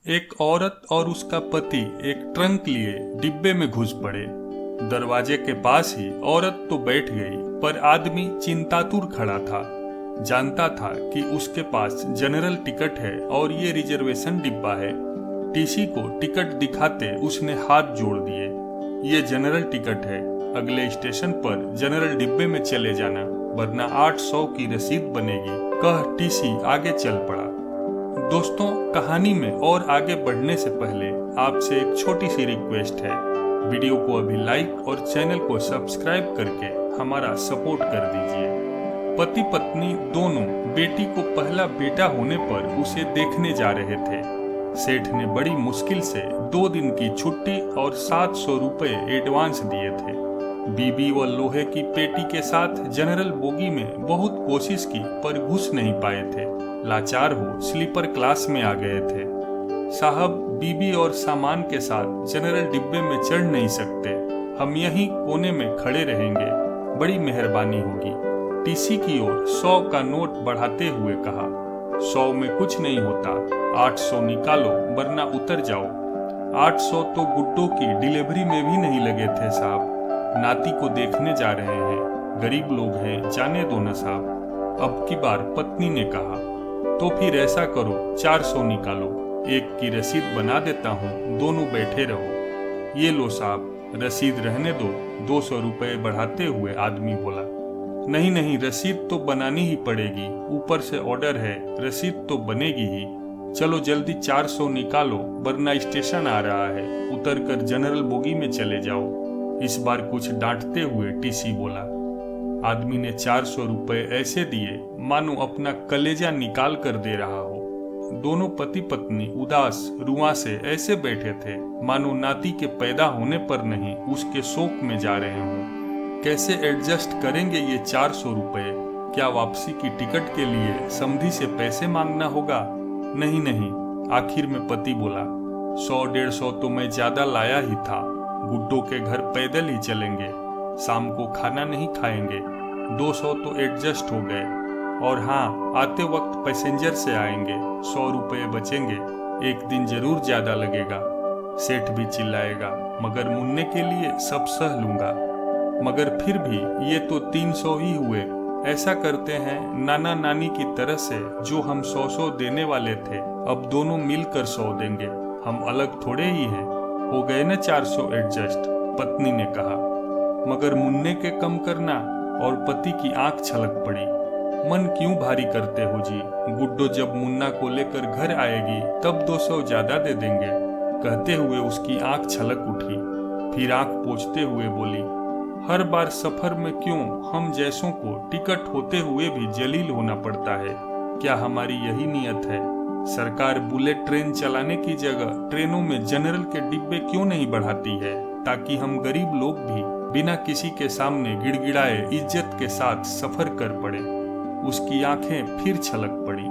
एक औरत और उसका पति एक ट्रंक लिए डिब्बे में घुस पड़े। दरवाजे के पास ही औरत तो बैठ गई, पर आदमी चिंतातुर खड़ा था। जानता था कि उसके पास जनरल टिकट है और ये रिजर्वेशन डिब्बा है। टीसी को टिकट दिखाते उसने हाथ जोड़ दिए। ये जनरल टिकट है, अगले स्टेशन पर जनरल डिब्बे में चले जाना, वरना 800 की रसीद बनेगी, कह टीसी आगे चल पड़ा। दोस्तों, कहानी में और आगे बढ़ने से पहले आपसे एक छोटी सी रिक्वेस्ट है। वीडियो को अभी लाइक और चैनल को सब्सक्राइब करके हमारा सपोर्ट कर दीजिए। पति पत्नी दोनों बेटी को पहला बेटा होने पर उसे देखने जा रहे थे। सेठ ने बड़ी मुश्किल से 2 दिन की छुट्टी और 700 रुपए एडवांस दिए थे। बीबी व लोहे की पेटी के साथ जनरल बोगी में बहुत कोशिश की, पर घुस नहीं पाए थे। लाचार हो स्लीपर क्लास में आ गए थे। साहब, बीबी और सामान के साथ जनरल डिब्बे में चढ़ नहीं सकते, हम यहीं कोने में खड़े रहेंगे, बड़ी मेहरबानी होगी। टीसी की ओर 100 का नोट बढ़ाते हुए कहा। 100 में कुछ नहीं होता, 800 निकालो वरना उतर जाओ। 800 तो गुड्डो की डिलीवरी में भी नहीं लगे थे साहब। नाती को देखने जा रहे हैं, गरीब लोग हैं, जाने दो न साहब। अब की बार पत्नी ने कहा, तो फिर ऐसा करो 400 निकालो, एक की रसीद बना देता हूँ, दोनों बैठे रहो। ये लो साहब, रसीद रहने दो। 200 रुपए बढ़ाते हुए आदमी बोला। नहीं नहीं, रसीद तो बनानी ही पड़ेगी, ऊपर से ऑर्डर है, रसीद तो बनेगी ही। चलो जल्दी 400 निकालो वरना स्टेशन आ रहा है, उतर कर जनरल बोगी में चले जाओ। इस बार कुछ डांटते हुए टीसी बोला। आदमी ने 400 रुपए ऐसे दिए मानो अपना कलेजा निकाल कर दे रहा हो। दोनों पति पत्नी उदास रुआंसे ऐसे बैठे थे मानो नाती के पैदा होने पर नहीं, उसके शोक में जा रहे हों। कैसे एडजस्ट करेंगे ये 400 रुपए? क्या वापसी की टिकट के लिए समधी से पैसे मांगना होगा? नहीं नहीं, आखिर में पति बोला, 100-150 तो मैं ज्यादा लाया ही था। गुड्डो के घर पैदल ही चलेंगे, शाम को खाना नहीं खाएंगे। 200 तो एडजस्ट हो गए, और हाँ, आते वक्त पैसेंजर से आएंगे, 100 रुपये बचेंगे। एक दिन जरूर ज्यादा लगेगा। सेठ भी चिल्लाएगा, मगर मुन्ने के लिए सब सह लूंगा। मगर फिर भी ये तो 300 ही हुए। ऐसा करते हैं नाना नानी की तरह से, जो हम 100 देने वाले थे, अब दोनों मिलकर 100 देंगे। हम अलग थोड़े ही हैं। हो गए न 400 एडजस्ट, पत्नी ने कहा। मगर मुन्ने के कम करना, और पति की आंख छलक पड़ी। मन क्यों भारी करते हो जी? गुड्डो जब मुन्ना को लेकर घर आएगी तब 200 ज्यादा दे देंगे, कहते हुए उसकी आंख छलक उठी। फिर आंख पोंछते हुए बोली, हर बार सफर में क्यों हम जैसों को टिकट होते हुए भी जलील होना पड़ता है? क्या हमारी यही नियत है? सरकार बुलेट ट्रेन चलाने की जगह ट्रेनों में जनरल के डिब्बे क्यों नहीं बढ़ाती है, ताकि हम गरीब लोग भी बिना किसी के सामने गिड़गिड़ाए इज्जत के साथ सफर कर पड़े? उसकी आंखें फिर छलक पड़ी।